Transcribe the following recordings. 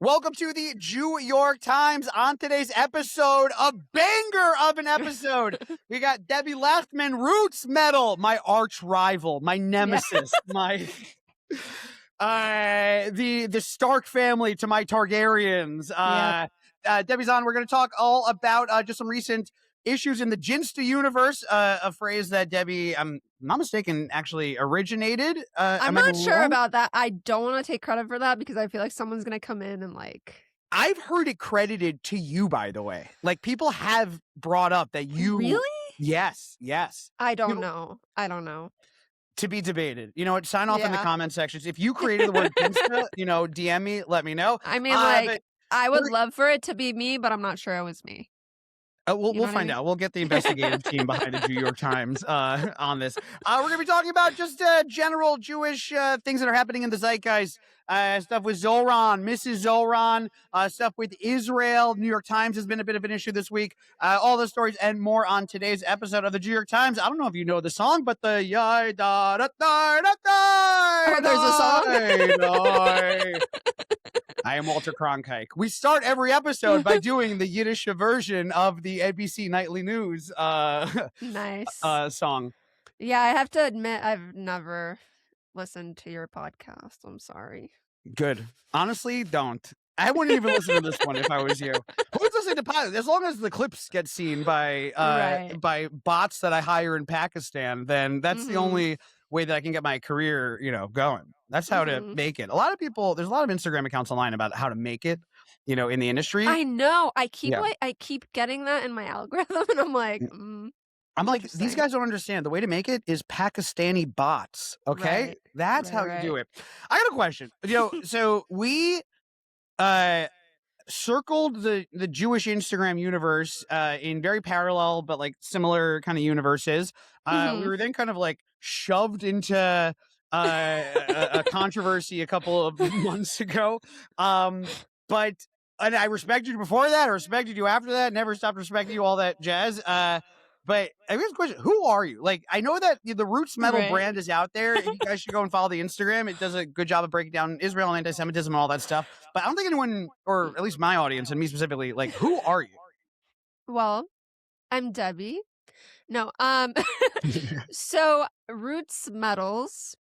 Welcome to the Jew York Times. On today's episode, a banger of an episode. We got Debbie Lechtman, Roots Medal, my arch rival, my nemesis, my the Stark family to my Targaryens. Debbie's on. We're going to talk all about just some recent issues in the Jinsta universe, a phrase that Debbie, I'm not mistaken, actually originated. I'm not sure about that. I don't want to take credit for that because I feel like someone's going to come in and I've heard it credited to you, by the way. Like, people have brought up that you... Really? Yes. I don't know. To be debated. You know what? Sign off in the comment sections. If you created the word Jinsta, DM me, let me know. I mean, I would love for it to be me, but I'm not sure it was me. We'll find out. We'll get the investigative team behind the New York Times on this. We're going to be talking about just general Jewish things that are happening in the zeitgeist. Stuff with Zohran, Mrs. Zohran, stuff with Israel. New York Times has been a bit of an issue this week. All those stories and more on today's episode of the New York Times. I don't know if you know the song, but the yai da da da da da. There's a song. I am Walter Cronkite. We start every episode by doing the Yiddish version of the NBC Nightly News nice song. Yeah, I have to admit I've never listened to your podcast. I'm sorry. Good. Honestly, don't. I wouldn't even listen to this one if I was you. Who's listening to podcasts? As long as the clips get seen by bots that I hire in Pakistan, then that's the only way that I can get my career, going. That's how to make it. There's a lot of Instagram accounts online about how to make it, in the industry. I know. I keep getting that in my algorithm, and I'm like, I'm like, these guys don't understand. The way to make it is Pakistani bots. Okay, that's how you do it. I got a question. So we circled the Jewish Instagram universe in very parallel but like similar kind of universes. We were then kind of like shoved into a controversy a couple of months ago. But I respected you before that. I respected you after that. Never stopped respecting you, all that jazz. But I guess the question, who are you? Like, I know that the Roots Medal brand is out there, and you guys should go and follow the Instagram. It does a good job of breaking down Israel and anti-Semitism and all that stuff. But I don't think anyone, or at least my audience and me specifically, like, who are you? Well, I'm Debbie. No, so Roots Medals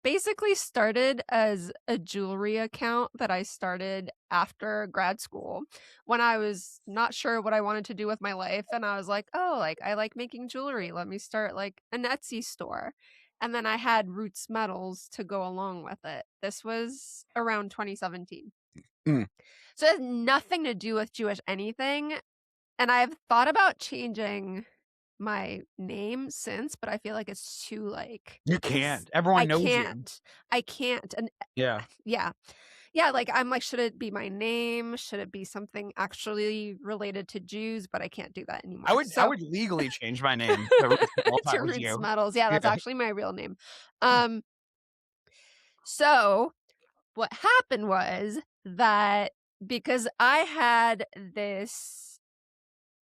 basically started as a jewelry account that I started after grad school when I was not sure what I wanted to do with my life. And I was like, I like making jewelry. Let me start like an Etsy store. And then I had Roots Medals to go along with it. This was around 2017. So it has nothing to do with Jewish anything. And I've thought about changing my name since, but I feel like it's too like you can't. Everyone knows you. I can't. And yeah. Like I'm like, should it be my name? Should it be something actually related to Jews? But I can't do that anymore. I would legally change my name to Roots Medals. Yeah, that's actually my real name. So what happened was that because I had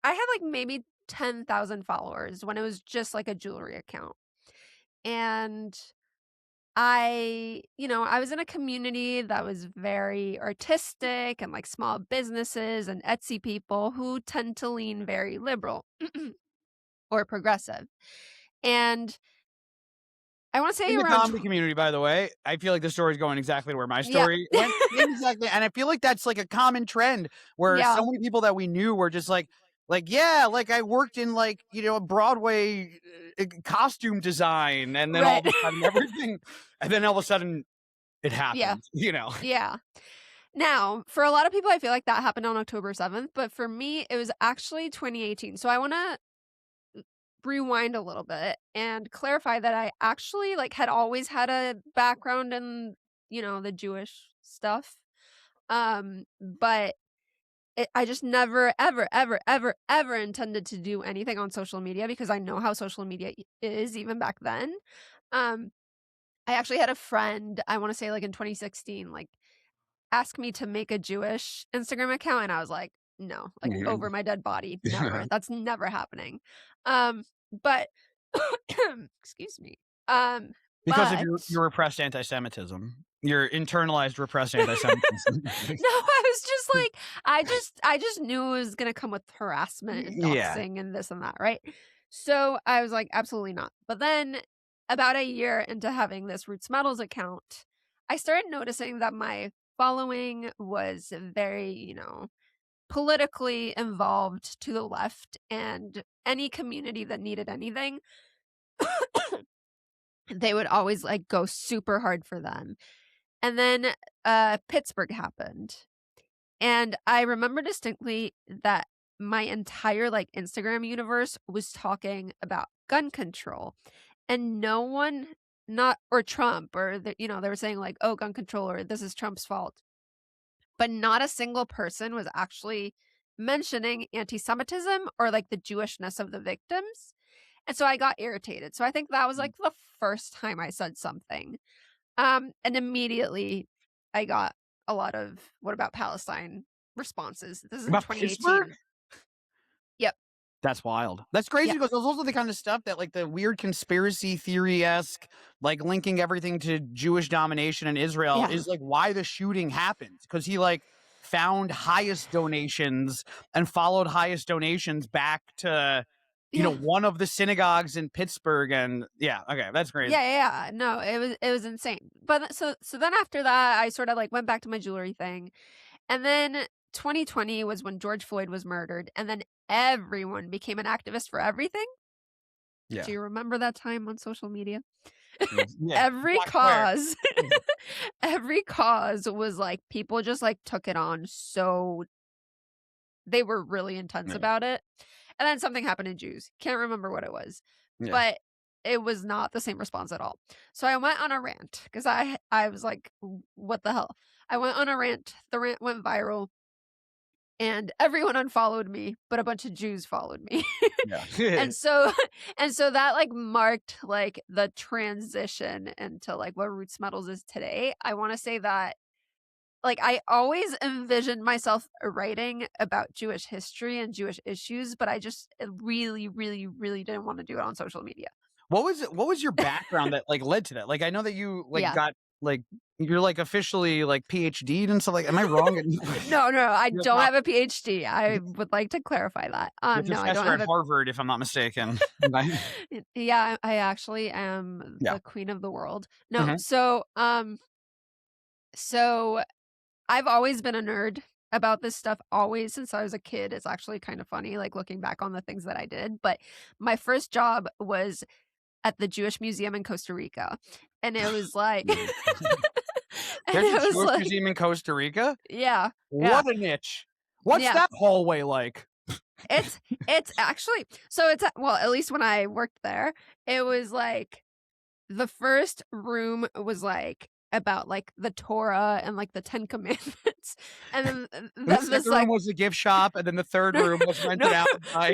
like maybe 10,000 followers when it was just like a jewelry account. And I was in a community that was very artistic and like small businesses and Etsy people who tend to lean very liberal or progressive. And I want to say in the comedy community, by the way, I feel like the story is going exactly where my story went. Exactly. And I feel like that's like a common trend where so many people that we knew were just like I worked in like, a Broadway costume design, and then all of a sudden everything, and then all of a sudden it happened, Yeah. Now, for a lot of people, I feel like that happened on October 7th, but for me, it was actually 2018. So I want to rewind a little bit and clarify that I actually like had always had a background in, the Jewish stuff. But I just never, ever, ever, ever, ever intended to do anything on social media because I know how social media is even back then. I actually had a friend, I want to say like in 2016, like ask me to make a Jewish Instagram account. And I was like, no, like over my dead body. Never. That's never happening. But excuse me. Because of your repressed anti-Semitism. Your internalized repressed anti-Semitism. No, I was just like, I just knew it was gonna come with harassment and Yeah. doxing and this and that, right? So I was like, absolutely not. But then about a year into having this Roots Metals account, I started noticing that my following was very, politically involved to the left, and any community that needed anything, they would always like go super hard for them. And then Pittsburgh happened. And I remember distinctly that my entire like Instagram universe was talking about gun control. And no one, not or Trump, or they were saying like, oh, gun control, or this is Trump's fault. But not a single person was actually mentioning anti-Semitism or like the Jewishness of the victims. And so I got irritated. So I think that was like the first time I said something. And immediately I got a lot of "What about Palestine?" responses. This is in About Pittsburgh? 2018. Yep. That's wild. That's crazy Yeah. because those also the kind of stuff that like the weird conspiracy theory-esque, like linking everything to Jewish domination in Israel Yeah. is like why the shooting happened. Because he like found highest donations and followed highest donations back to Yeah. one of the synagogues in Pittsburgh. And yeah, okay, that's crazy. Yeah. No, it was insane. But so then after that, I sort of like went back to my jewelry thing. And then 2020 was when George Floyd was murdered, and then everyone became an activist for everything. Yeah. Do you remember that time on social media? Yeah. Every Black Square. cause every cause was like people just like took it on, so they were really intense Yeah. about it. And then something happened to Jews. Can't remember what it was. Yeah. But it was not the same response at all. So I went on a rant because I was like, what the hell? I went on a rant. The rant went viral. And everyone unfollowed me, but a bunch of Jews followed me. Yeah. and so that like marked like the transition into like what Roots Metals is today. I want to say that like I always envisioned myself writing about Jewish history and Jewish issues, but I just really, really, really didn't want to do it on social media. What was your background that like led to that? Like I know that you like Yeah. got like you're like officially like PhD'd and stuff like am I wrong? No, I You're don't not- have a PhD. I would like to clarify that. You're a No, I don't professor have at Harvard, if I'm not mistaken. Yeah, I actually am Yeah. the queen of the world. No, Mhm. so I've always been a nerd about this stuff, always since I was a kid. It's actually kind of funny, like looking back on the things that I did. But my first job was at the Jewish Museum in Costa Rica, and it was like, and There's it a was Jewish like, museum in Costa Rica. yeah, What a niche! What's Yeah. that hallway like? it's actually so it's well, at least when I worked there, it was like the first room was like about like the Torah and like the 10 Commandments. And then The this second like room was the gift shop, and then the third room was rented no, out by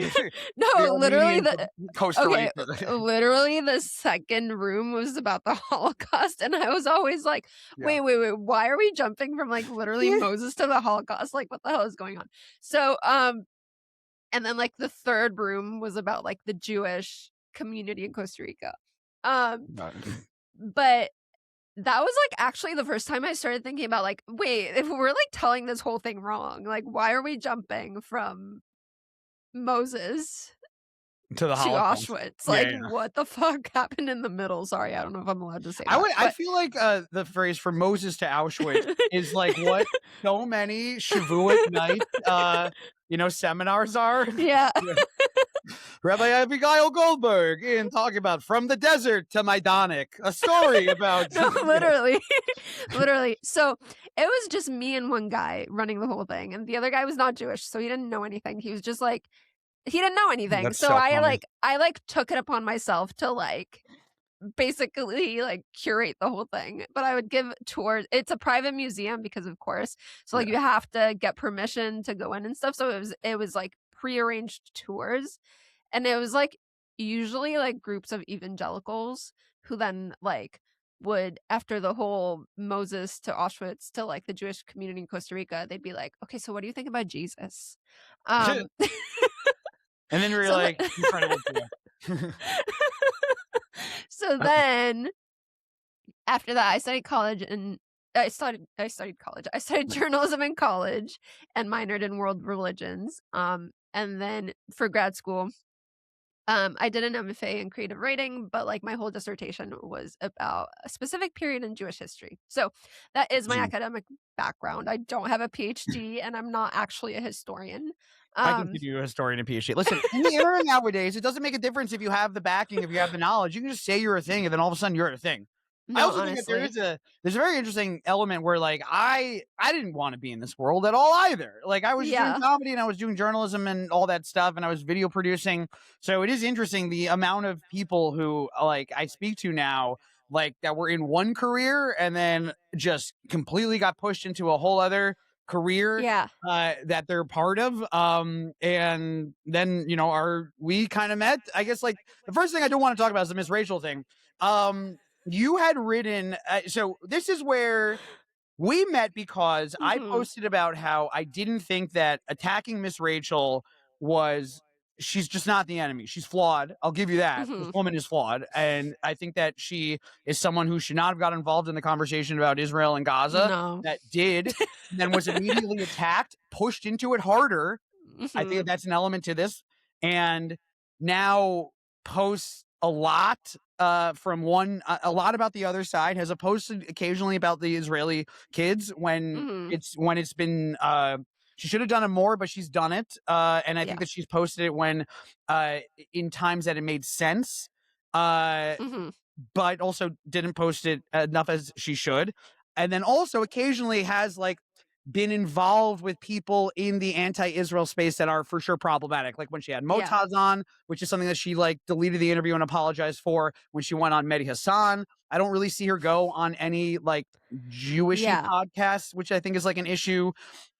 no, the literally Armenians of Costa okay, Rica. literally the second room was about the Holocaust, and I was always like, Yeah. wait, why are we jumping from like literally Moses to the Holocaust? Like what the hell is going on? So and then like the third room was about like the Jewish community in Costa Rica. But that was like actually the first time I started thinking about like, wait, if we're like telling this whole thing wrong, like why are we jumping from Moses To the to Holocaust. Auschwitz? Yeah, Like yeah. what the fuck happened in the middle? Sorry, I don't know if I'm allowed to say I that. I feel like the phrase "from Moses to Auschwitz" is like what so many Shavuot night seminars are. Yeah. Rabbi Abigail Goldberg in talking about From the Desert to Maidanic, a story about No, literally. Literally. So it was just me and one guy running the whole thing. And the other guy was not Jewish, so he didn't know anything. He was just like, he didn't know anything. That's So so I funny. took it upon myself to like basically like curate the whole thing. But I would give tours. It's a private museum because of course. So like you have to get permission to go in and stuff. So it was like prearranged tours. And it was like usually like groups of evangelicals who then like would, after the whole Moses to Auschwitz to like the Jewish community in Costa Rica, they'd be like, okay, so what do you think about Jesus? And then we were So like, incredible. So then after that, I studied college in I studied college. I studied journalism in college and minored in world religions. And then for grad school, I did an MFA in creative writing, but like my whole dissertation was about a specific period in Jewish history. So that is my academic background. I don't have a PhD and I'm not actually a historian. I Um, consider you a historian and PhD. Listen, in the era nowadays, it doesn't make a difference if you have the backing, if you have the knowledge. You can just say you're a thing, and then all of a sudden you're a thing. I no, also think that honestly. there's a very interesting element where like I didn't want to be in this world at all either. Like I was doing Yeah. comedy and I was doing journalism and all that stuff, and I was video producing. So it is interesting the amount of people who like I speak to now, like that were in one career and then just completely got pushed into a whole other career Yeah. that they're part of. And then, we kind of met. I guess like the first thing I do want to talk about is the Miss Rachel thing. You had written, so this is where we met because I Mhm. posted about how I didn't think that attacking Miss Rachel was, she's just not the enemy. She's flawed. I'll give you that. This Mhm. woman is flawed. And I think that she is someone who should not have got involved in the conversation about Israel and Gaza No. that did, and then was immediately attacked, pushed into it harder. I think that Mhm. that's an element to this. And now posts a lot from a lot about the other side, has posted occasionally about the Israeli kids when Mhm. it's been she should have done it more, but she's done it. And I Yeah. think that she's posted it when uh in times that it made sense. Uh Mhm. but also didn't post it enough as she should. And then also occasionally has like been involved with people in the anti-Israel space that are for sure problematic. Like when she had Yeah. Motaz on, which is something that she like deleted the interview and apologized for. When she went on Mehdi Hassan, I don't really see her go on any like Jewishy Yeah. podcasts, which I think is like an issue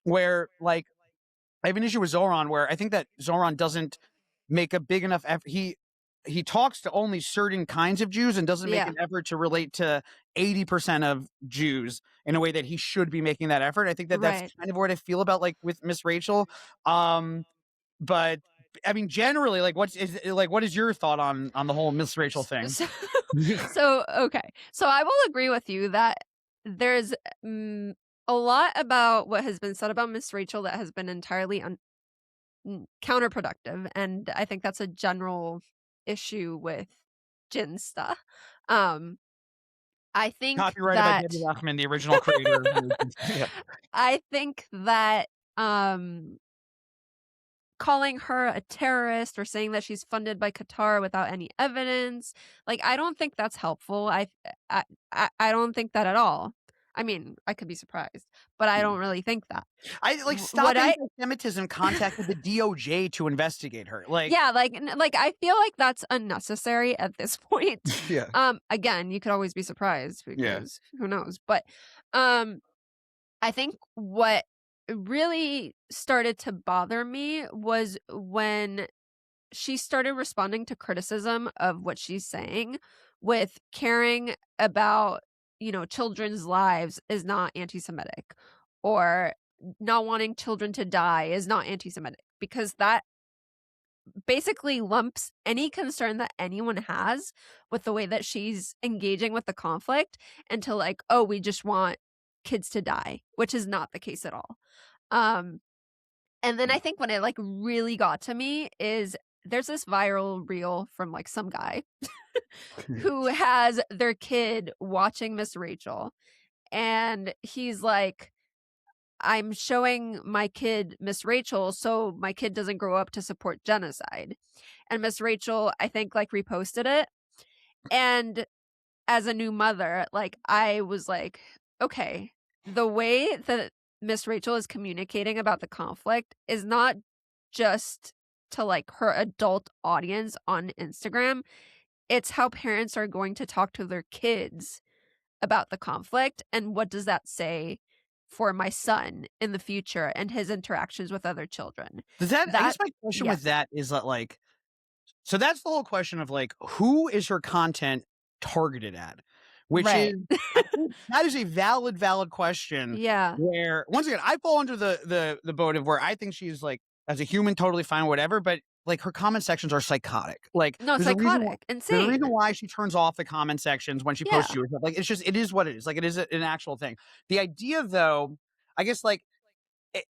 where like I have an issue with Zohran where I think that Zohran doesn't make a big enough effort. He talks to only certain kinds of Jews and doesn't make Yeah. an effort to relate to 80% of Jews in a way that he should be making that effort. I think that that's Right. kind of what I feel about like with Miss Rachel. Um, but I mean, generally, like, what is your thought on the whole Miss Rachel S thing? so okay. So I will agree with you that there's, a lot about what has been said about Miss Rachel that has been entirely counterproductive, and I think that's a general issue with Jinsta. Um, I think Copyrighted by Debbie that Lechtman, the original creator. Yeah. I think that, calling her a terrorist or saying that she's funded by Qatar without any evidence, like, I don't think that's helpful. I don't think that at all. I mean, I could be surprised, but I don't really think that. I like What Stop I Anti-Semitism contacted the DOJ to investigate her. Like, Yeah, like, I feel like that's unnecessary at this point. yeah. Again, you could always be surprised Yeah. because who knows? But, um, I think what really started to bother me was when she started responding to criticism of what she's saying with caring about, children's lives is not anti-Semitic, or not wanting children to die is not anti-Semitic, because that basically lumps any concern that anyone has with the way that she's engaging with the conflict into like, oh, we just want kids to die, which is not the case at all. Um, and then I think when it like really got to me is there's this viral reel from like some guy who has their kid watching Miss Rachel, and he's like, I'm showing my kid Miss Rachel so my kid doesn't grow up to support genocide. And Miss Rachel, I think, like, reposted it. And as a new mother, like, I was like, okay, the way that Miss Rachel is communicating about the conflict is not just to like her adult audience on Instagram. It's how parents are going to talk to their kids about the conflict, and what does that say for my son in the future and his interactions with other children. Does that I That guess my question Yeah, with that is that, like, so that's the whole question of, like, who is her content targeted at? Which is right. I think that is a valid question Yeah. where once again, I fall under the boat of where I think she's, like, as a human, totally fine, whatever, but like her comment sections are psychotic. Like No, psychotic, there's a reason insane. why she turns off the comment sections when she posts Yeah. Jewish stuff. Like it's just it is what it is. Like it is an actual thing. The idea though, I guess like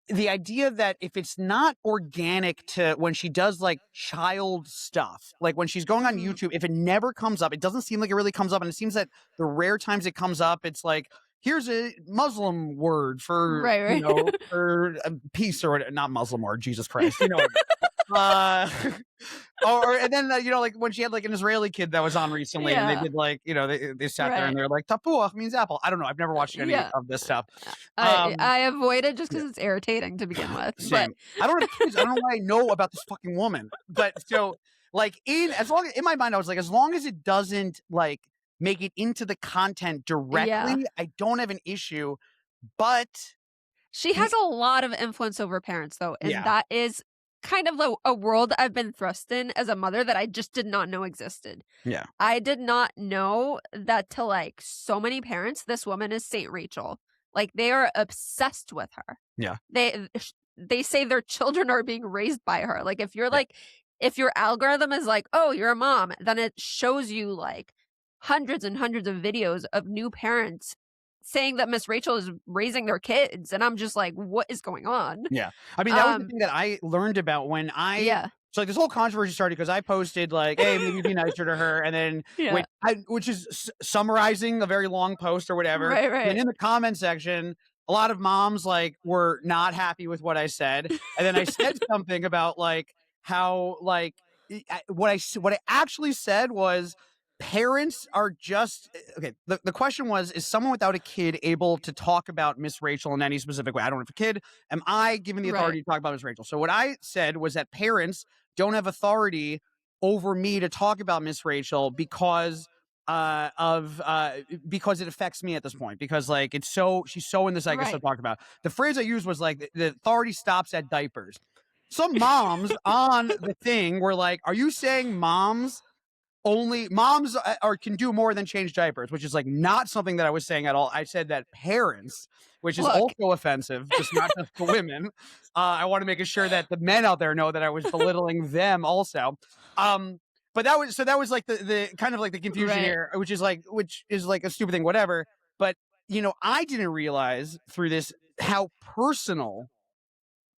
the idea that if it's not organic to when she does like child stuff, like when she's going on Mhm. YouTube, if it never comes up, it doesn't seem like it really comes up. And it seems that the rare times it comes up, it's like, here's a Muslim word for, Right, right. for peace or not Muslim word, Jesus Christ. You know what I mean? Uh, and then like when she had like an Israeli kid that was on recently, and they Yeah. did like they sat there and Right. they're like tapuach means apple. I don't know. I've never watched any Yeah. of this stuff. I avoid it just Yeah. because it's irritating to begin with, but Same. I don't have kids. I don't know why I know about this fucking woman. But so, like, in my mind, I was like, as long as it doesn't like make it into the content yeah. directly, I don't have an issue. But She the has a lot of influence over parents, though, and yeah, that is kind of a world I've been thrust in as a mother that I just did not know existed. yeah, I did not know that to, like, so many parents, this woman is Saint Rachel. Like, they are obsessed with her. yeah, They say their children are being raised by her. Like, yeah, if your algorithm is like, "Oh, you're a mom," then it shows you, like, hundreds and hundreds of videos of new parents saying that Miss Rachel is raising their kids, and I'm just like, "What is going on?" yeah. I mean, that was the Um, thing that I learned about when yeah. so like this whole controversy started because I posted like, "Hey, maybe be nicer to her," and then Yeah. which is summarizing a very long post or whatever. Right, And then right. in the comment section, a lot of moms like were not happy with what I said, and then I said something about like how like what I actually said was parents are just okay. The question was, is someone without a kid able to talk about Miss Rachel in any specific way? I don't have a kid. Am I given the Right. authority to talk about Miss Rachel? So what I said was that parents don't have authority over me to talk about Miss Rachel because it affects me at this point because like she's so in this I guess I Right. talked about. The phrase I used was like the authority stops at diapers. Some moms on the thing were like, "Are you saying moms or can do more than change diapers," which is like not something that I was saying at all. I said that parents, which is Look. also offensive, just not just to women. I want to make sure that the men out there know that I was belittling them also. Um, but that was like the kind of like the confusion Right. here, which is like a stupid thing, whatever. But I didn't realize through this how personal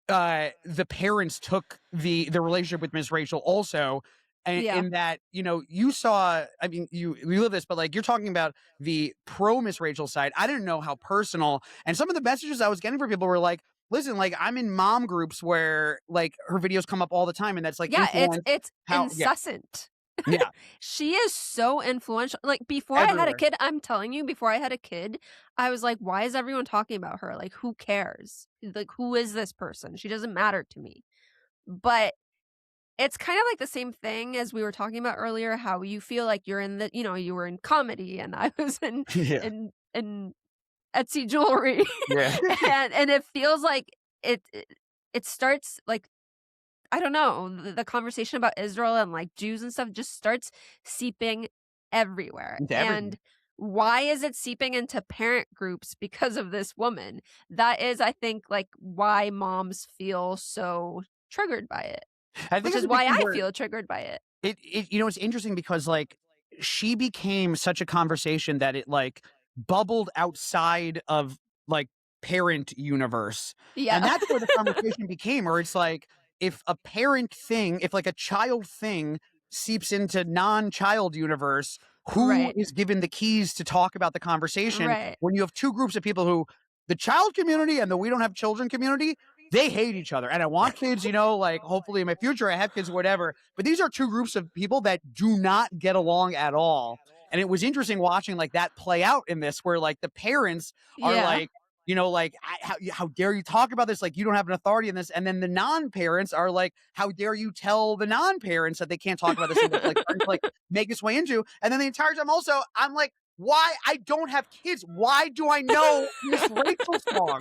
the parents took the relationship with Miss Rachel also, Yeah. in that you saw. I mean, you live this, but like you're talking about the pro Miss Rachel side. I didn't know how personal, and some of the messages I was getting from people were like, "Listen, like I'm in mom groups where like her videos come up all the time, and that's like Yeah, influence it's how incessant. yeah She is so influential. Like, before I had a everywhere." kid, I'm telling you, before I had a kid, I was like, "Why is everyone talking about her? Like, who cares? Like, who is this person? She doesn't matter to me." But it's kind of like the same thing as we were talking about earlier, how you feel like you're in you were in comedy and I was Yeah, in Etsy jewelry. yeah, And it feels like it starts like I don't know, the conversation about Israel and, like, Jews and stuff just starts seeping everywhere, into everything. and why is it seeping into parent groups because of this woman? That is, I think, like, why moms feel so triggered by it, I think which it's is a big why thing I where feel triggered by it. it's interesting because like she became such a conversation that it like bubbled outside of like parent universe. And Yeah. that's where the conversation became, where it's like if a parent thing, if like a child thing seeps into non-child universe, who Right. is given the keys to talk about the conversation Right. when you have two groups of people who the child community and the we don't have children community, they hate each other. And I want kids, like hopefully in my future I have kids or whatever. But these are two groups of people that do not get along at all. And it was interesting watching like that play out in this, where like the parents are Yeah. like, like how dare you talk about this? Like you don't have an authority in this. And then the non-parents are like, how dare you tell the non-parents that they can't talk about this thing that's like trying to like make its way into. And then the entire time also, I'm like, why I don't have kids? Why do I know Miss Rachel's song?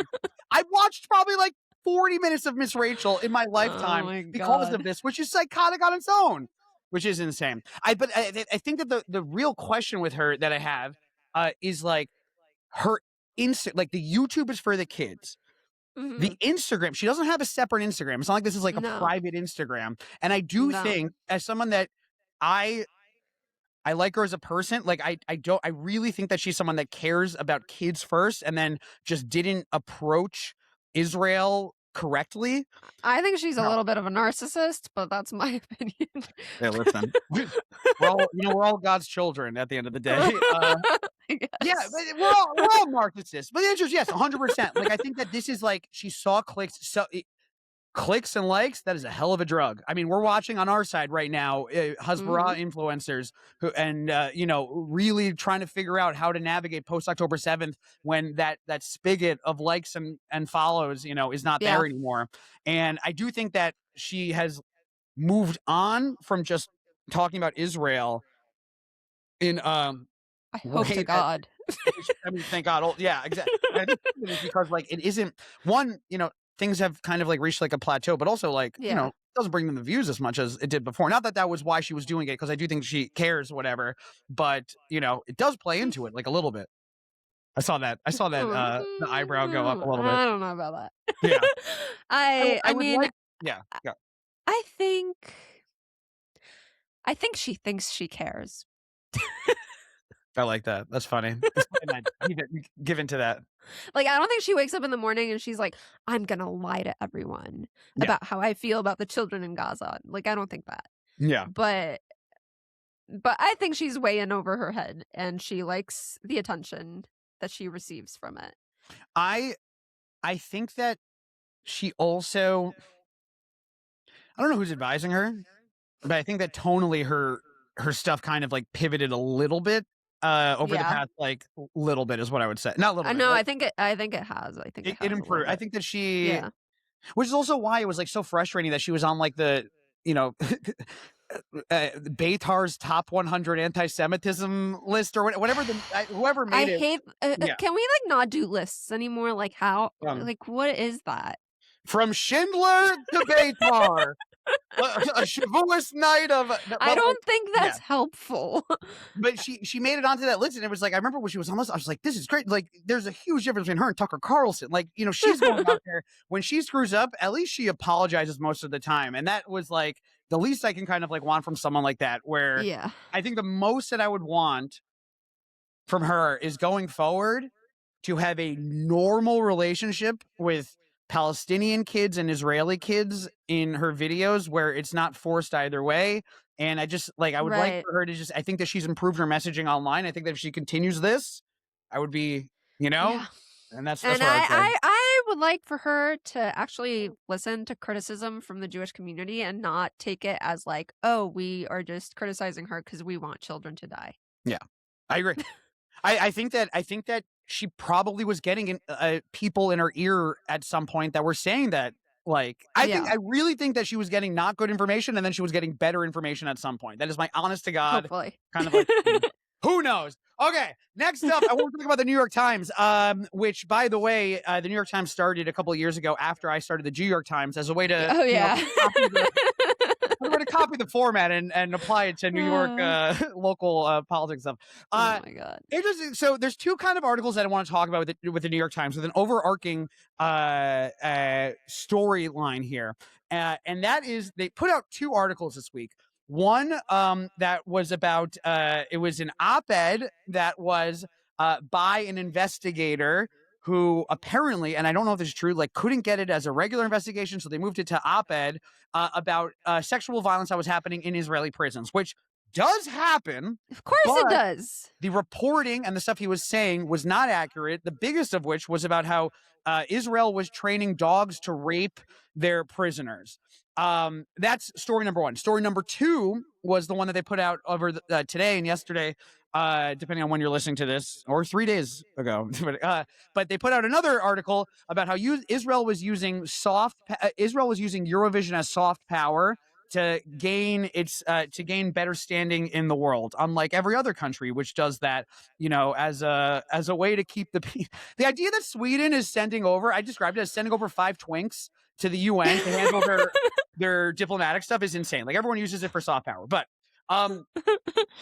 I've watched probably like 40 minutes of Miss Rachel in my Oh lifetime my because of god. this, which is psychotic on its own, which is insane. I think that the real question with her that I have is like her instant like the YouTube is for the kids. The Mhm. Instagram, she doesn't have a separate Instagram. It's not like this is like a No. private Instagram. And I do No. think as someone that I I like her as a person, like I really think that she's someone that cares about kids first and then just didn't approach Israel correctly. I think she's a No. little bit of a narcissist, but that's my opinion. Hey, listen. We're all, we're all God's children at the end of the day. I Yeah, guess. but we're all narcissists. But the answer is yes, 100%. Like I think that this is like she saw clicks, so clicks and likes, that is a hell of a drug. I mean, we're watching on our side right now, Mhm. Hasbara influencers who, and really trying to figure out how to navigate post October 7th when that spigot of likes and follows, is not Yeah. there anymore. And I do think that she has moved on from just talking about Israel in I hope to way that God. I mean, thank God. Oh, yeah, exactly. I think part of it is because like it isn't one, things have kind of like reached like a plateau, but also like, Yeah. it doesn't bring them the views as much as it did before. Not that that was why she was doing it, because I do think she cares, whatever. But it does play into it like a little bit. I saw that. I saw that the eyebrow go up a little bit. I don't know about that. Yeah. I I would mean, like. Yeah. Yeah. I think she thinks she cares. I like that. That's funny. It's fine, man. Give into that. Like, I don't think she wakes up in the morning and she's like, "I'm gonna lie to everyone Yeah. about how I feel about the children in Gaza." Like, I don't think that. Yeah. But I think she's way in over her head and she likes the attention that she receives from it. I I think that she also, I don't know who's advising her, but I think that tonally her stuff kind of like pivoted a little bit over the Yeah. past like little bit is what I would say. Not a little I bit, know, like I think it has. I think it it has a little improved. I bit. think that she, Yeah. which is also why it was like so frustrating that she was on like the, you know, Beitar's top 100 anti-Semitism list or whatever whoever I made it. hate Yeah. can we, like, not do lists anymore? Like, how Um, like, what is that? from Schindler to Beitar, a chivalrous night of, I but like, don't think yeah. that's helpful. But she made it onto that list, and it was like I remember when she was on this, I was like, "This is great!" Like, there's a huge difference between her and Tucker Carlson. Like, she's going out there when she screws up. At least she apologizes most of the time, and that was like the least I can kind of like want from someone like that. Where Yeah. I think the most that I would want from her is going forward to have a normal relationship with Palestinian kids and Israeli kids in her videos where it's not forced either way. And I just like I would like Right. for her to just, I think that she's improved her messaging online. I think that if she continues this, I would be, Yeah. and that's And what I would say. I would like for her to actually listen to criticism from the Jewish community and not take it as like, "Oh, we are just criticizing her because we want children to die." Yeah. I agree. I think that she probably was getting people in her ear at some point that were saying that. Like, Yeah. I really think that she was getting not good information, and then she was getting better information at some point. That is my honest to God Hopefully. kind of like. Who knows? Okay, next up, I want to talk about the New York Times, which, by the way, the New York Times started a couple of years ago after I started the New York Times as a way to, Oh, yeah. copy the format and apply it to New York local politics stuff. Oh my god. So there's two kind of articles that I want to talk about with the New York Times with an overarching storyline here, and that is they put out two articles this week. One that was about it was an op-ed that was by an investigator who apparently, and I don't know if this is true, like couldn't get it as a regular investigation, so they moved it to op-ed about sexual violence that was happening in Israeli prisons, which does happen. Of course it But does. the reporting and the stuff he was saying was not accurate. The biggest of which was about how Israel was training dogs to rape their prisoners. That's story number one. Story number two was the one that they put out over today and yesterday, depending on when you're listening to this, or 3 days ago. But they put out another article about how Israel was using Eurovision as soft power to gain better standing in the world, unlike every other country which does that, as a way to keep the idea that Sweden is sending over, I described it as sending over 5 twinks to the UN to handle their diplomatic stuff is insane. Like everyone uses it for soft power, but Um,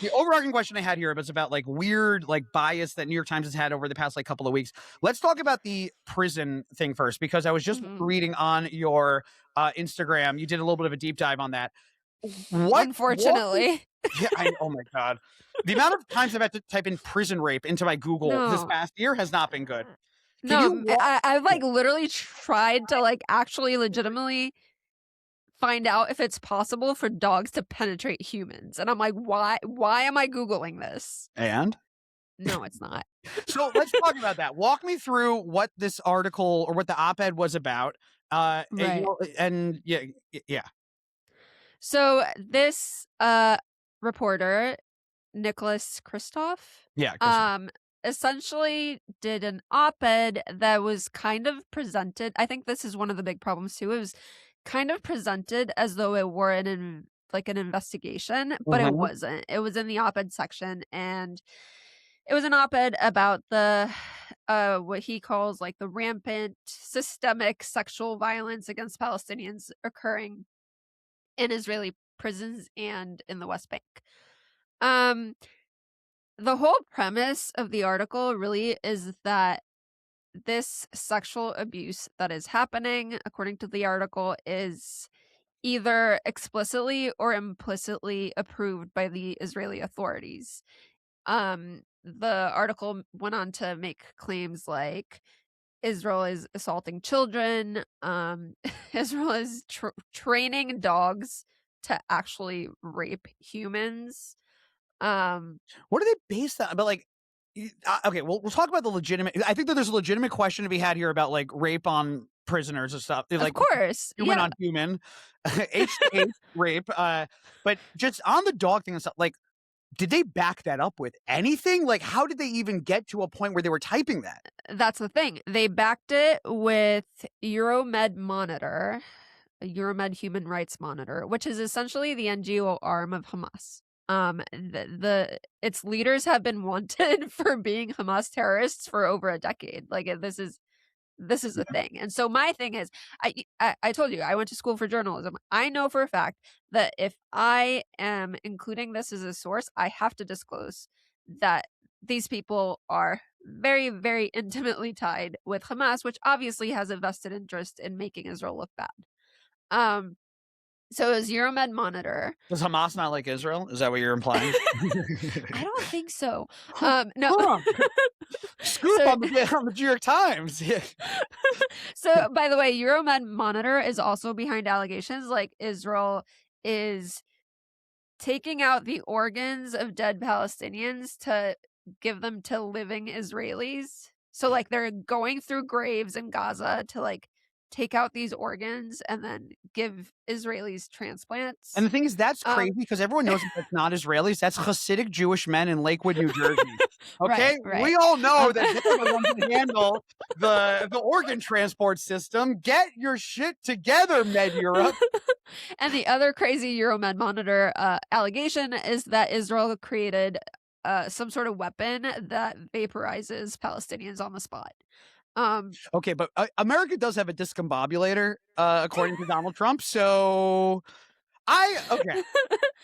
the overarching question I had here was about like weird like bias that New York Times has had over the past like couple of weeks. Let's talk about the prison thing first because I was just Mhm. reading on your Instagram. You did a little bit of a deep dive on that. What? Walk me. Unfortunately. Yeah, oh my god. The amount of times I've had to type in prison rape into my Google this No. past year has not been good. Can No, you walk? I've, like, literally tried to, like, actually legitimately find out if it's possible for dogs to penetrate humans, and I'm like, "Why am I Googling this?" And No, it's not. so let's talk about that. Walk me through what this article or what the op-ed was about. Right. And yeah, yeah, So this, reporter, Nicholas Kristof, yeah, Chris. um, essentially did an op-ed that was kind of presented. I think this is one of the big problems too. It was kind of presented as though it were like an investigation, but it Mhm. wasn't. It was in the op-ed section, and it was an op-ed about the what he calls like the rampant systemic sexual violence against Palestinians occurring in Israeli prisons and in the West Bank. Um, the whole premise of the article really is that this sexual abuse that is happening, according to the article, is either explicitly or implicitly approved by the Israeli authorities. The article went on to make claims like Israel is assaulting children, Israel is training dogs to actually rape humans. Um, What do they base that? But like, okay, we'll talk about the legitimate. I think that there's a legitimate question to be had here about like rape on prisoners and stuff, of like course, human yeah. on human, H to H rape. But just on the dog thing and stuff, like, did they back that up with anything? Like, how did they even get to a point where they were typing that? That's the thing. They backed it with Euromed Monitor, a Euromed Human Rights Monitor, which is essentially the NGO arm of Hamas. Its leaders have been wanted for being Hamas terrorists for over a decade. Like this is a thing. And so my thing is, I told you I went to school for journalism. I know for a fact that if I am including this as a source, I have to disclose that these people are very, very intimately tied with Hamas, which obviously has a vested interest in making Israel look bad. Um, so as Euromed Monitor, Does Hamas not like Israel? Is that what you're implying? I don't think so. Huh. No. Huh. Scoop So on the New York Times. Yeah. so by the way, Euromed Monitor is also behind allegations like Israel is taking out the organs of dead Palestinians to give them to living Israelis. So like they're going through graves in Gaza to like take out these organs and then give Israelis And transplants. the thing is, that's Um crazy because everyone knows that that's not Israelis. That's Hasidic Jewish men in Lakewood, New Jersey. right, Okay, right. we all know Um that they're the ones that handle the organ transport system. Get your shit together, Med Europe. and the other crazy Euromed Monitor allegation is that Israel created some sort of weapon that vaporizes Palestinians on the spot. Um, Okay, but America does have a discombobulator, according to Donald Trump. So okay.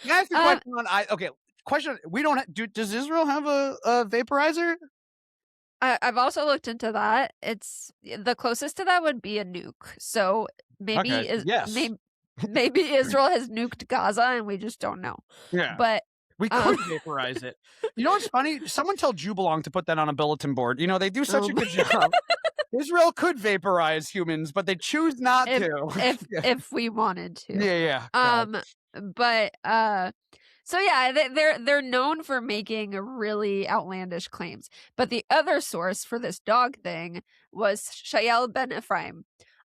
Can I ask a um, question on okay, question we don't does Israel have a vaporizer? I've also looked into that. It's the closest to that would be a nuke. So Okay, maybe is yes. maybe Israel has nuked Gaza and we just don't know. Yeah. But We um, could vaporize it. You know what's funny? Someone tell Jubalong to put that on a bulletin board. You know, they do such a um good job. Israel could vaporize humans, but they choose not if to. Yeah. if we wanted to. Yeah, yeah. God. Um but so yeah, they're known for making really outlandish claims. But the other source for this dog thing was Shael Ben Ephraim.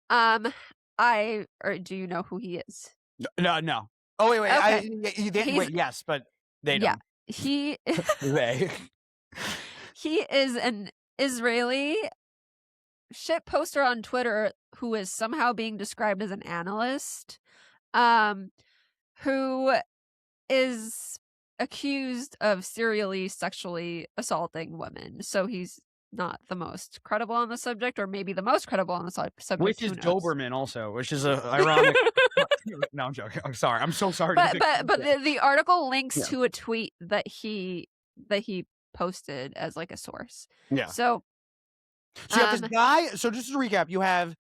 Um I or do you know who he is? No, no. Oh, wait, wait. Okay. He's Wait, yes, but they yeah. don't. He They. he is an Israeli shit poster on Twitter who is somehow being described as an analyst. Um who is accused of serially sexually assaulting women. So he's not the most credible on the subject, or maybe the most credible on the subject. Which Who is knows? Doberman also, which is a ironic. No, I'm joking. I'm sorry. I'm so sorry to But make but but the article links Yeah. to a tweet that he posted as like a source. Yeah. So So you have this guy. So just to recap, you have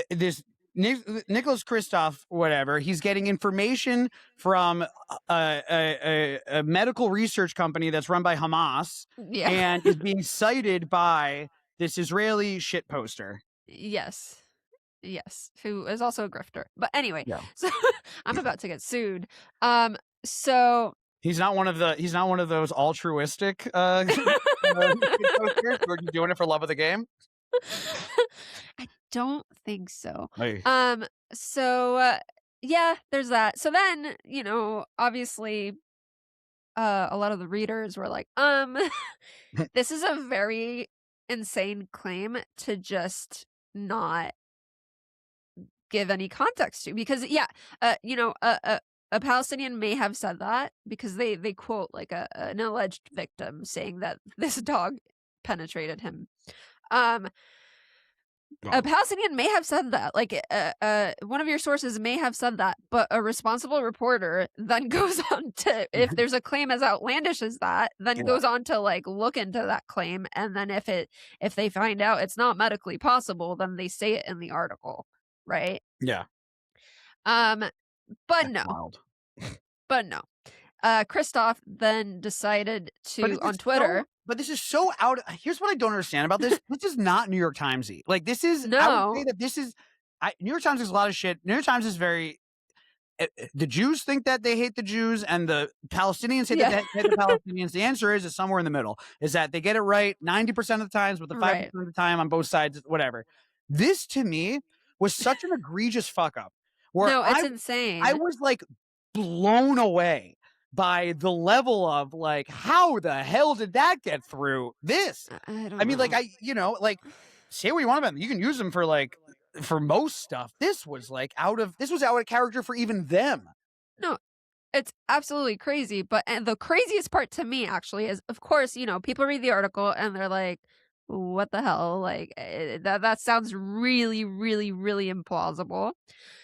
this Nicholas Kristoff, whatever. He's getting information from a medical research company that's run by Hamas yeah. and is being cited by this Israeli shit poster. Yes. Yes, who is also a grifter. But anyway, Yeah. so I'm about to get sued. So He's not one of those altruistic posters. We're just doing it for love of the game. I don't think so. Hey. So yeah, there's that. So then, obviously a lot of the readers were like, this is a very insane claim to just not give any context to, because a Palestinian may have said that because they quote like an alleged victim saying that this dog penetrated him. A Palestinian may have said that, like one of your sources may have said that, but a responsible reporter then goes on to, if there's a claim as outlandish as that, then goes on to like look into that claim, and then if they find out it's not medically possible, then they say it in the article, right? Yeah. But That's no. wild. But no. Kristoff then decided to on Twitter. But this is so out. Here's what I don't understand about this. This is not New York Timesy. Like this is. No. I would say that this is. New York Times is a lot of shit. New York Times is very. The Jews think that they hate the Jews, and the Palestinians say that they hate the Palestinians. The answer is somewhere in the middle. Is that they get it right 90% of the times, but the 5% of the time on both sides, whatever. This to me was such an egregious fuck up. No, it's insane. I was like blown away by the level of like, how the hell did that get through this? I mean, like, say what you want about them. You can use them for most stuff. This was out of character for even them. No, it's absolutely crazy. But the craziest part to me actually is, of course, people read the article and they're like, what the hell? Like that sounds really, really, really implausible.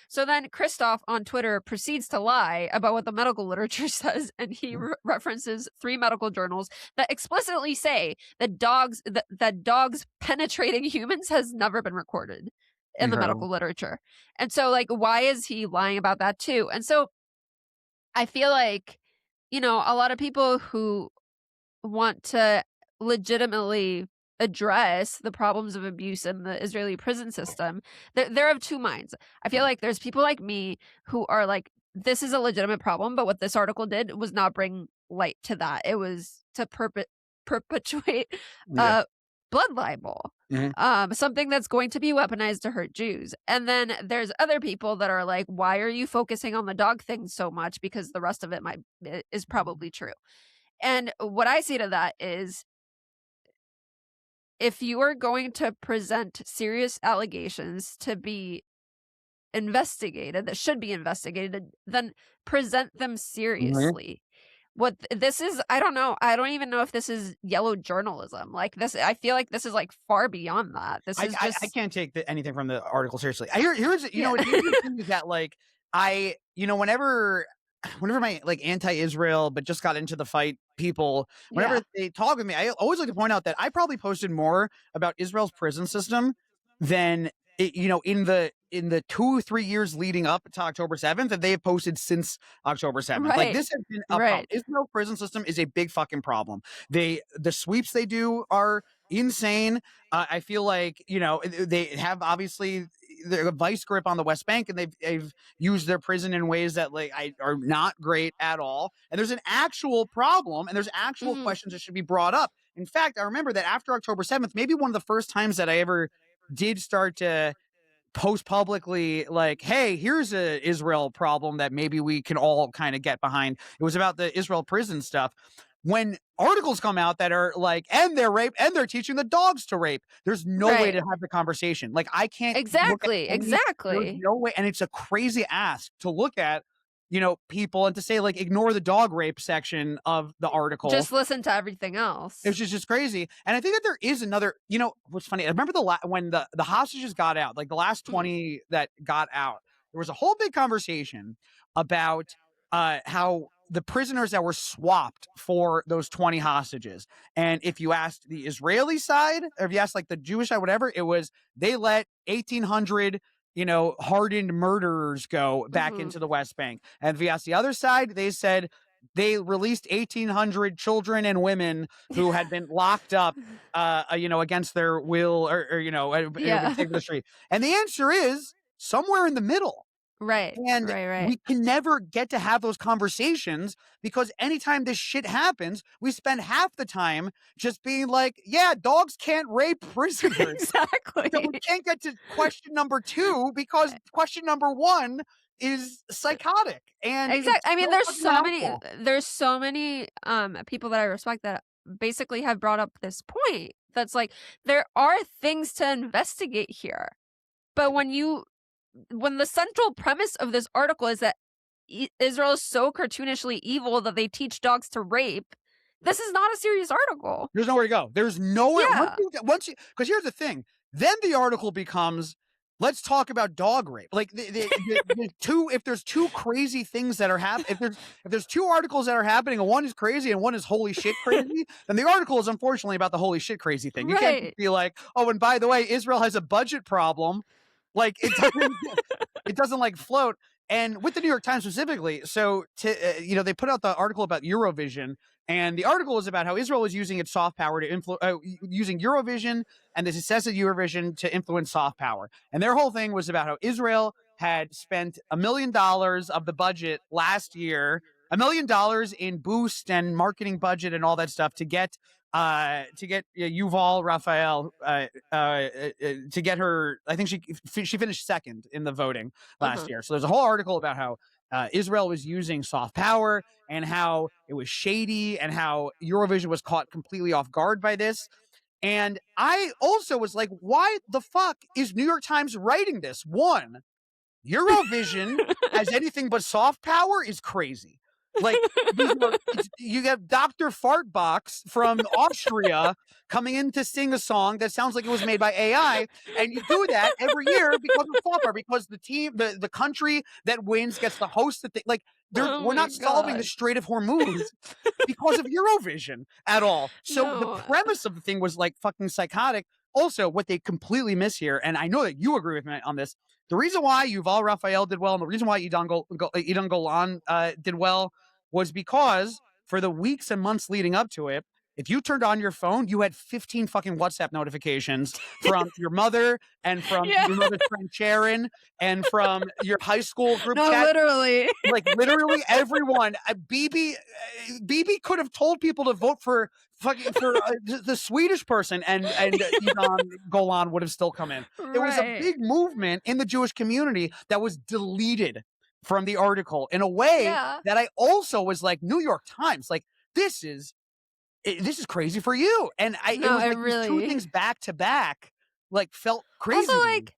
So then Kristoff on Twitter proceeds to lie about what the medical literature says, and he references 3 medical journals that explicitly say that dogs penetrating humans has never been recorded in the medical literature. And so like, why is he lying about that too? And so I feel like, a lot of people who want to legitimately address the problems of abuse in the Israeli prison system, they're of two minds. I feel like there's people like me who are like, this is a legitimate problem, but what this article did was not bring light to that. It was to perpetuate blood libel, something that's going to be weaponized to hurt Jews. And then there's other people that are like, why are you focusing on the dog thing so much? Because the rest of it is probably true. And what I say to that is, if you are going to present serious allegations to be investigated, that should be investigated, then present them seriously. What this is, I don't know. I don't even know if this is yellow journalism. Like this, I feel like this is like far beyond that. This is I can't take anything from the article seriously. Here's what's interesting is that whenever my anti-Israel but just got into the fight people, whenever they talk with me, I always like to point out that I probably posted more about Israel's prison system than in the 2-3 years leading up to October 7th that they have posted since October 7th. Right. Like this has been a problem. Israel's prison system is a big fucking problem. The sweeps they do are insane. I feel like they have obviously their vice grip on the West Bank, and they've used their prison in ways that are not great at all. And there's an actual problem, and there's actual questions that should be brought up. In fact, I remember that after October 7th, maybe one of the first times that I ever did start to post publicly like, hey, here's a Israel problem that maybe we can all kind of get behind. It was about the Israel prison stuff. When articles come out that are like, and they're rape and they're teaching the dogs to rape, there's no way to have the conversation. Like I can't exactly. there's no way. And it's a crazy ask to look at, people, and to say like ignore the dog rape section of the article. Just listen to everything else. It's just crazy. And I think that there is another, what's funny, I remember when the hostages got out, like the last 20 that got out, there was a whole big conversation about how the prisoners that were swapped for those 20 hostages. And if you asked the Israeli side, or if you asked like the Jewish side, whatever, it was they let 1,800 hardened murderers go back into the West Bank. And if you ask the other side, they said they released 1,800 children and women who had been locked up, against their will, or taken to the street. And the answer is somewhere in the middle. Right. And right. we can never get to have those conversations, because anytime this shit happens, we spend half the time just being like, yeah, dogs can't rape prisoners. Exactly. So we can't get to question number 2 because question number 1 is psychotic. And exactly. I mean, so there's so many people that I respect that basically have brought up this point. That's like, there are things to investigate here. But when the central premise of this article is that Israel is so cartoonishly evil that they teach dogs to rape, this is not a serious article. There's nowhere to go. There's nowhere. Yeah. Because here's the thing. Then the article becomes, let's talk about dog rape. Like if there's 2 crazy things that are happening, if there's 2 articles that are happening, and one is crazy and one is holy shit crazy, then the article is unfortunately about the holy shit crazy thing. You can't just be like, oh, and by the way, Israel has a budget problem. Like it doesn't like float. And with the New York Times specifically, so they put out the article about Eurovision, and the article is about how Israel was using its soft power to using Eurovision and the success of Eurovision to influence soft power. And their whole thing was about how Israel had spent $1 million of the budget last year, $1 million in boost and marketing budget and all that stuff to get Yuval Raphael to get her. I think she finished second in the voting last year. So there's a whole article about how Israel was using soft power and how it was shady and how Eurovision was caught completely off guard by this. And I also was like, why the fuck is New York Times writing this? One, Eurovision as anything but soft power is crazy. Like, you have Dr. Fartbox from Austria coming in to sing a song that sounds like it was made by AI, and you do that every year because of soft power, because the team, the country that wins gets to host the thing. Like, we're not solving the Strait of Hormuz because of Eurovision at all. So the premise of the thing was like fucking psychotic. Also, what they completely miss here, and I know that you agree with me on this, the reason why Yuval Raphael did well and the reason why Eitan Golan did well was because for the weeks and months leading up to it, if you turned on your phone, you had 15 fucking WhatsApp notifications from your mother and from your mother's friend Sharon and from your high school group chat. Literally. Like literally everyone. Bibi could have told people to vote for the Swedish person, and Eitan Golan would have still come in. There was a big movement in the Jewish community that was deleted from the article in a way that I also was like, New York Times, like this is crazy for you. And it was like these 2 things back to back, like felt crazy. Also, like,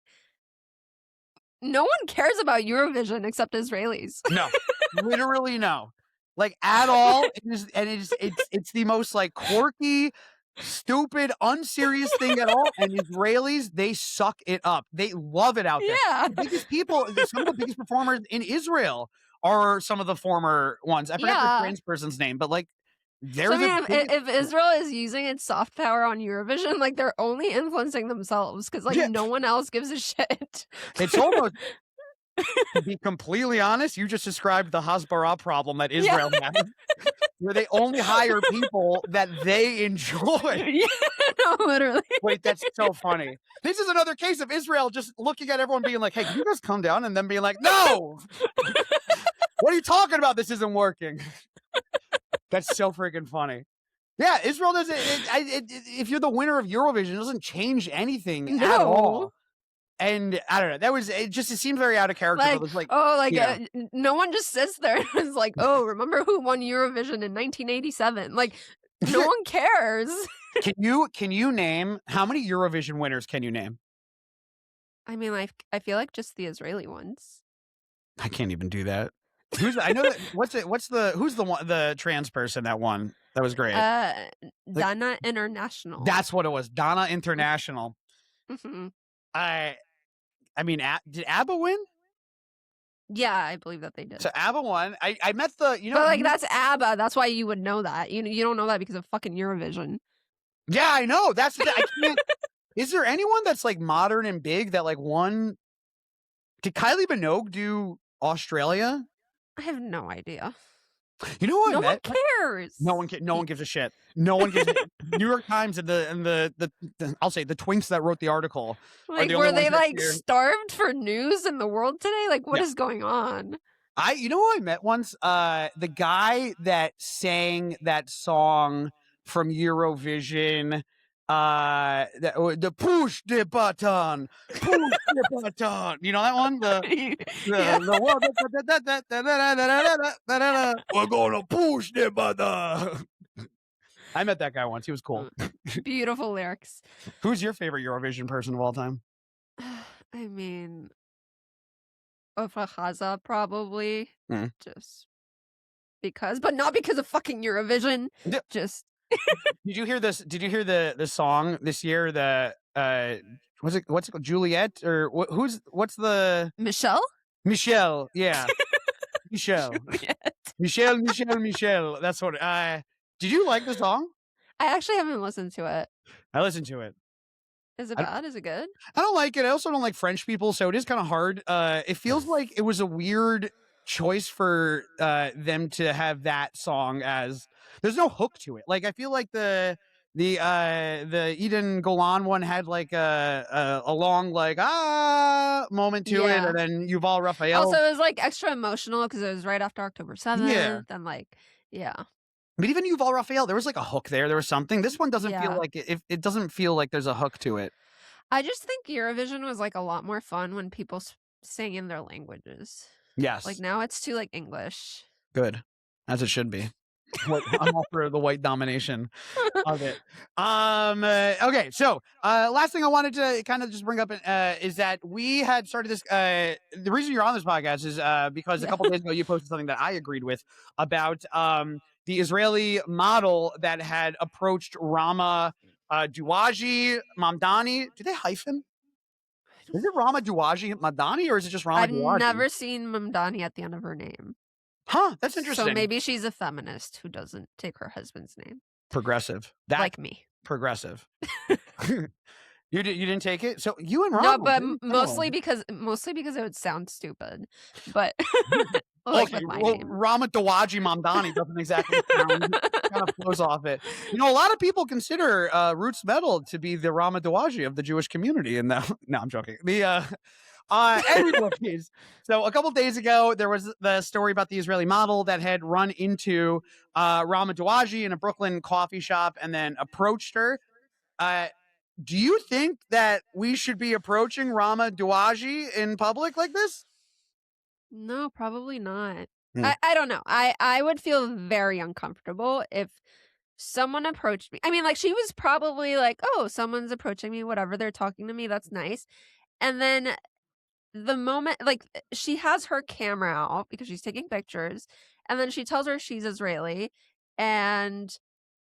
no one cares about Eurovision except Israelis. No, literally no, like at all. It's the most like quirky, stupid, unserious thing at all. And Israelis, they suck it up. They love it out there. Yeah. The biggest people, some of the biggest performers in Israel are some of the former ones. I forget the trans person's name, but like, if Israel is using its soft power on Eurovision, like they're only influencing themselves because like no one else gives a shit. It's almost, to be completely honest, you just described the Hasbara problem that Israel has, where they only hire people that they enjoy. Yeah, no, literally. Wait, that's so funny. This is another case of Israel just looking at everyone being like, hey, can you guys calm down? And then being like, no! What are you talking about? This isn't working. That's so freaking funny. Yeah, Israel doesn't. If you're the winner of Eurovision, it doesn't change anything at all. And I don't know. It seemed very out of character. Like, it was like, no one just sits there and is like, oh, remember who won Eurovision in 1987? Like, no one cares. Can you name how many Eurovision winners? Can you name? I mean, I feel like just the Israeli ones. I can't even do that. I know that. Who's the trans person that won? That was great. Uh, Like Dana International. that's what it was. Donna International. Mhm. I I mean, did ABBA win? Yeah, I believe that they So did. ABBA won. I met the But, like, that's ABBA, that's why you would know that. You don't know that because of fucking Eurovision. yeah, I know. That's the thing. I can't. Is there anyone that's like modern and big that like won? Did Kylie Minogue do Australia? I have no idea. You know who I No one met? cares. No one gives a shit. No one gives a New York Times and the I'll say the twinks that wrote the article are Like, the only were ones they, that like, care. starved for news in the world today? Like, what Yeah. is going on? You know who I met once? The guy that sang that song from Eurovision, the push the button, push the button. You know that one? Yeah. The world. We're gonna push the button. I met that guy once. He was cool. Beautiful lyrics. Who's your favorite Eurovision person of all time? I mean, Ofahaza probably, Mm. just because, but not because of fucking Eurovision, D- just Did you hear this? Did you hear the song this year? What's it called? Juliet or what's the Michelle? Michelle? Yeah, Michelle. Juliet. Michelle. That's what. Did you like the song? I actually haven't listened to it. I listened to it. Is it I, bad? Is it good? I don't like it. I also don't like French people, so it is kind of hard. It feels like it was a weird choice for them to have that song as there's no hook to it. Like I feel like the Eden Golan one had like a long like moment to it, Yeah. and then Yuval Also, Raphael. it was, like, extra emotional because it was right after October Yeah. 7th and, like, yeah. But even Yuval Raphael, there was like a hook there. There was something. This one doesn't feel Yeah. like it doesn't feel like there's a hook to it. I just think Eurovision was, like, a lot more fun when people sang in their languages. Like, Yes. now it's too, like, English. Good. As it should be. I'm all for the white domination of it. Okay, so last thing I wanted to kind of just bring up is that we had started this. The reason you're on this podcast is because a Yeah. couple days ago you posted something that I agreed with about the Israeli model that had approached Rama Duwaji Mamdani. Do they hyphen? Is it Rama Duwaji Mamdani or is it just Rama I've Duwaji? never seen Mamdani at the end of her name. Huh, that's So interesting. maybe she's a feminist who doesn't take her husband's name. Progressive. That Like me. progressive. You didn't take it? So you and No, Rama but didn't mostly because it would sound stupid. But like okay, with my well, name. Rama Duwaji Mamdani doesn't exactly sound kind of flows off it. You know, a lot of people consider Roots Metal to be the Rama Duwaji of the Jewish community. And no, I'm joking. Anyways, so a couple days ago, there was the story about the Israeli model that had run into Rama Duwaji in a Brooklyn coffee shop and then approached her. Do you think that we should be approaching Rama Duwaji in public like this? No, probably not. Hmm. I don't know. I would feel very uncomfortable if someone approached me. I mean, like, she was probably like, "Oh, someone's approaching me, whatever, they're talking to me, that's nice." And then the moment, like, she has her camera out because she's taking pictures, and then she tells her she's Israeli, and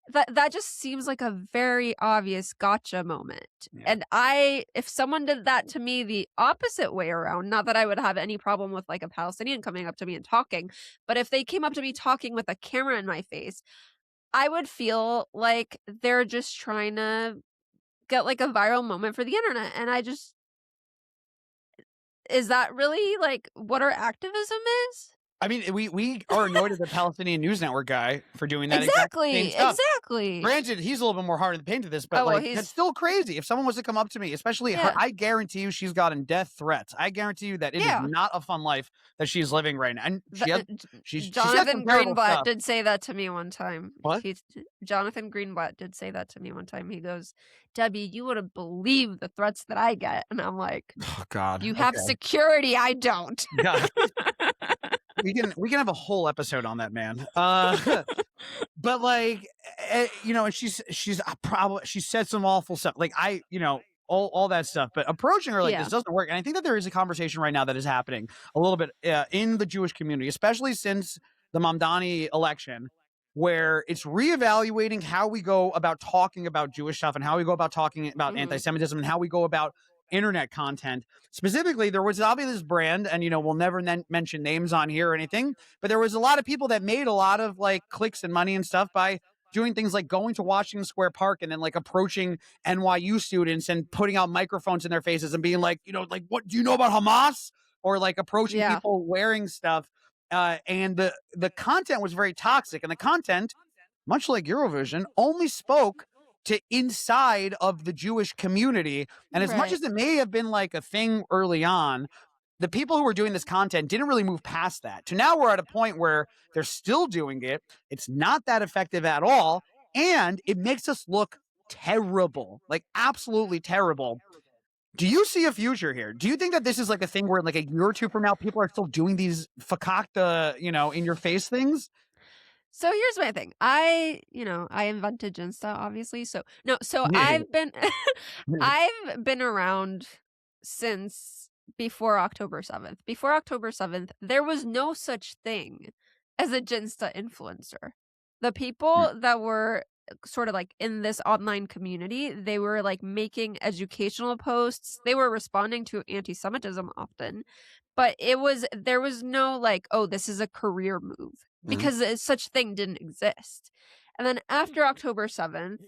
that just seems like a very obvious gotcha moment. Yeah. And if someone did that to me the opposite way around, not that I would have any problem with like a Palestinian coming up to me and talking, but if they came up to me talking with a camera in my face, I would feel like they're just trying to get like a viral moment for the internet. And is that really like what our activism is? I mean, we are annoyed at the Palestinian News Network guy for doing that exact same stuff. Exactly. Granted, he's a little bit more hard to paint to this, but Oh, well, like it's still crazy. If someone was to come up to me, especially her, Yeah. I guarantee you she's gotten death threats. I guarantee you that it is Yeah. not a fun life that she's living right now. And she said Jonathan some terrible Greenblatt stuff. did say that to me one time. What? Jonathan Greenblatt did say that to me one time. He goes, "Debbie, you wouldn't believe the threats that I get." And I'm like, Oh God, "You have security, I don't." God. We can have a whole episode on that man. But like, you know, she's probably she said some awful stuff. Like all that stuff. But approaching her like this Yeah. doesn't work. And I think that there is a conversation right now that is happening a little bit in the Jewish community, especially since the Mamdani election, where it's reevaluating how we go about talking about Jewish stuff and how we go about talking about Mhm. anti-Semitism and how we go about internet content. Specifically, there was obviously this brand, and we'll never mention names on here or anything, but there was a lot of people that made a lot of like clicks and money and stuff by doing things like going to Washington Square Park and then like approaching NYU students and putting out microphones in their faces and being like, like, what do you know about Hamas? Or like approaching Yeah. people wearing stuff. And the content was very toxic, and the content, much like Eurovision, only spoke to inside of the Jewish community. And as much Right. as it may have been like a thing early on, the people who were doing this content didn't really move past that. So now we're at a point where they're still doing it. It's not that effective at all. And it makes us look terrible, like absolutely terrible. Do you see a future here? Do you think that this is like a thing where like a year or two from now, people are still doing these fakakta, in your face things? So here's my thing. I invented Jinsta, obviously. So I've been around since before October 7th. Before October 7th, there was no such thing as a Jinsta influencer. The people that were sort of like in this online community, they were like making educational posts. They were responding to anti-Semitism often, but there was no like, oh, this is a career move, Mhm. because such thing didn't exist. And then after October 7th,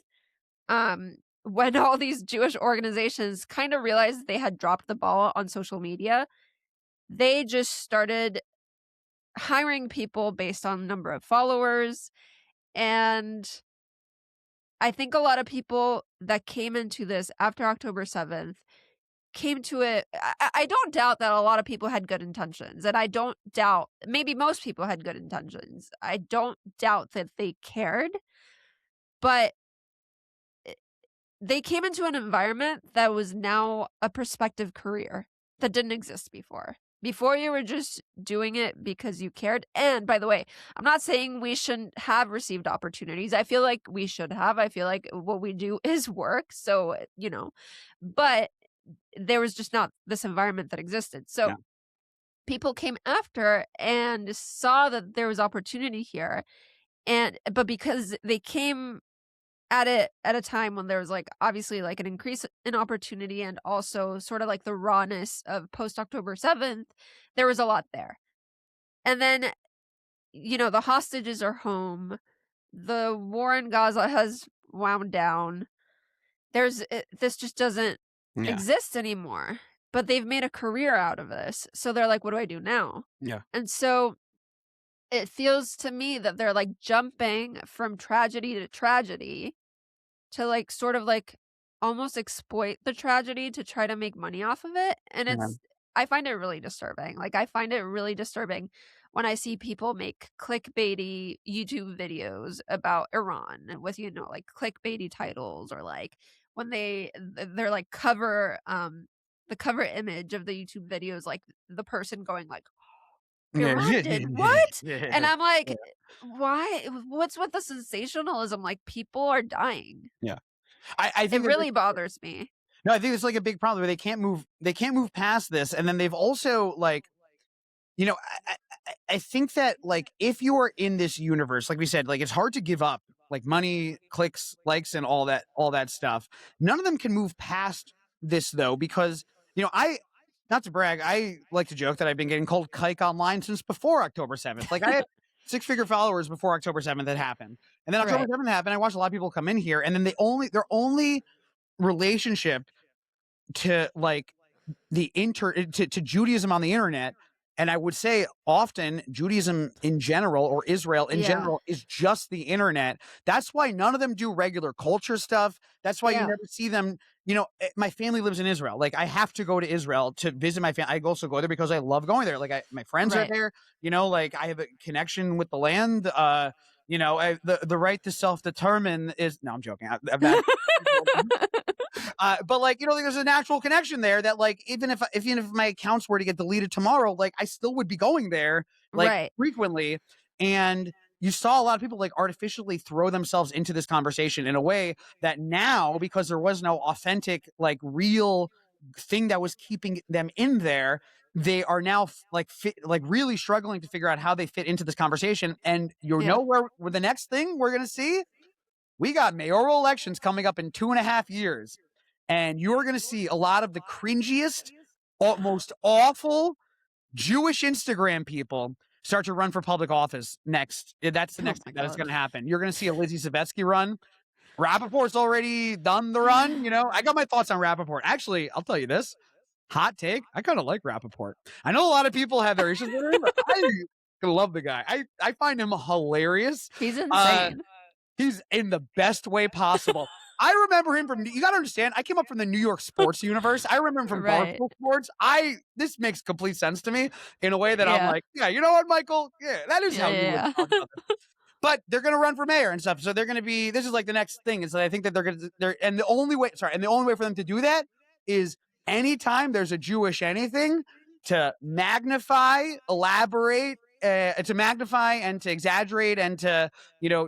when all these Jewish organizations kind of realized they had dropped the ball on social media, they just started hiring people based on number of followers. And I think a lot of people that came into this after October 7th came to it. I don't doubt that a lot of people had good intentions. And I don't doubt, maybe most people had good intentions. I don't doubt that they cared, but they came into an environment that was now a prospective career that didn't exist before. Before, you were just doing it because you cared. And by the way, I'm not saying we shouldn't have received opportunities. I feel like we should have. I feel like what we do is work. So, but there was just not this environment that existed. So Yeah. people came after and saw that there was opportunity here. But because they came at it at a time when there was like obviously like an increase in opportunity and also sort of like the rawness of post October 7th, there was a lot there. And then, the hostages are home. The war in Gaza has wound down. This just doesn't Yeah. exist anymore. But they've made a career out of this. So they're like, what do I do now? Yeah. And so it feels to me that they're like jumping from tragedy to tragedy to like sort of like almost exploit the tragedy to try to make money off of it. And Yeah. I find it really disturbing. Like, I find it really disturbing when I see people make clickbaity YouTube videos about Iran and with, like clickbaity titles, or like when they're like the cover image of the YouTube videos, like the person going like, Iran did what? And Yeah. I'm like, why? What's with the sensationalism? Like, people are dying. Yeah. I It think that really bothers me. no, I think it's like a big problem where they can't move past this. And then they've also like, I think that like if you are in this universe, like we said, like it's hard to give up like money, clicks, likes, and all that stuff. None of them can move past this though, because I, not to brag, I like to joke that I've been getting called kike online since before October 7th. Like I had six-figure followers before October 7th had happened. And then October Right. 7th happened. I watched a lot of people come in here, and then their only relationship to like to Judaism on the internet, and I would say often Judaism in general, or Israel in Yeah. general, is just the internet. That's why none of them do regular culture stuff. That's why you Yeah. never see them. My family lives in Israel. Like I have to go to Israel to visit my family. I also go there because I love going there. Like my friends are Right. there. Like I have a connection with the land. The right to self determine is no. I'm joking. That but like there's a natural connection there that like even if my accounts were to get deleted tomorrow, like I still would be going there like Right. frequently. And you saw a lot of people like artificially throw themselves into this conversation in a way that now, because there was no authentic, like real thing that was keeping them in there, they are now like really struggling to figure out how they fit into this conversation. And you Yeah. know where the next thing we're gonna see? We got mayoral elections coming up in 2.5 years, and you're gonna see a lot of the cringiest, most awful Jewish Instagram people start to run for public office next. That's the Oh next my thing that is god. going to happen. You're going to see a Lizzie Savetsky run. Rappaport's already done the run. I got my thoughts on Rappaport. Actually, I'll tell you this hot take. I kind of like Rappaport. I know a lot of people have their issues with him. I love the guy. I find him hilarious. He's Uh, insane. He's in the best way possible. I remember him from, you got to understand, I came up from the New York sports universe. I remember him from Right. Barstool Sports. This makes complete sense to me in a way that I'm Yeah. like, yeah, you know what, Michael? Yeah, that is Yeah, how you would yeah, talk yeah. about this. But they're going to run for mayor and stuff. So they're going to be, this is like the next thing. Is that I think that and the only way for them to do that is anytime there's a Jewish anything to magnify, elaborate, to magnify and to exaggerate and to,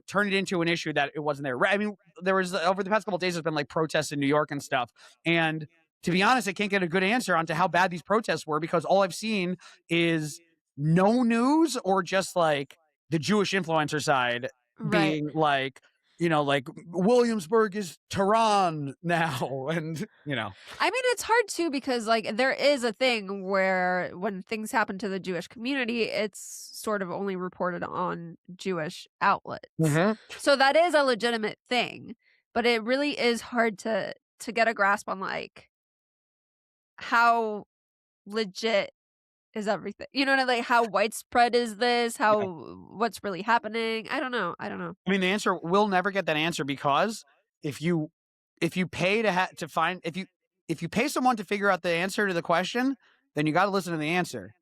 turn it into an issue that it wasn't there. Right? I mean, there was over the past couple of days, there's been like protests in New York and stuff. And to be honest, I can't get a good answer onto how bad these protests were because all I've seen is no news or just like the Jewish influencer side Right. being like, like Williamsburg is Tehran now. And, I mean, it's hard too because like there is a thing where when things happen to the Jewish community, it's sort of only reported on Jewish outlets. Mhm. So that is a legitimate thing, but it really is hard to get a grasp on like how legit is everything. You know what I like how widespread is this? Yeah. What's really happening? I don't know. I don't know. I mean, the answer we'll never get that answer because if you pay to find if you pay someone to figure out the answer to the question, then you got to listen to the answer.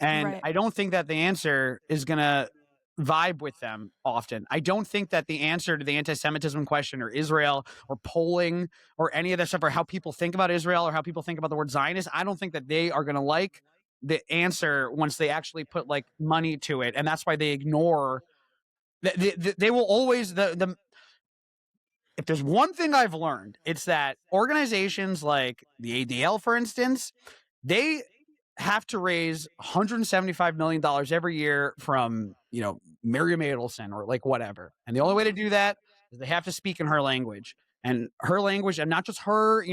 And Right. I don't think that the answer is gonna vibe with them often. I don't think that the answer to the anti-Semitism question or Israel or polling or any of that stuff or how people think about Israel or how people think about the word Zionist, I don't think that they are gonna like the answer once they actually put like money to it. And that's why they ignore they will always the if there's one thing I've learned, it's that organizations like the ADL, for instance, they have to raise $175 million every year from, Miriam Adelson or like whatever. And the only way to Mhm. do that is they have to speak in her language. And her language, and not just her,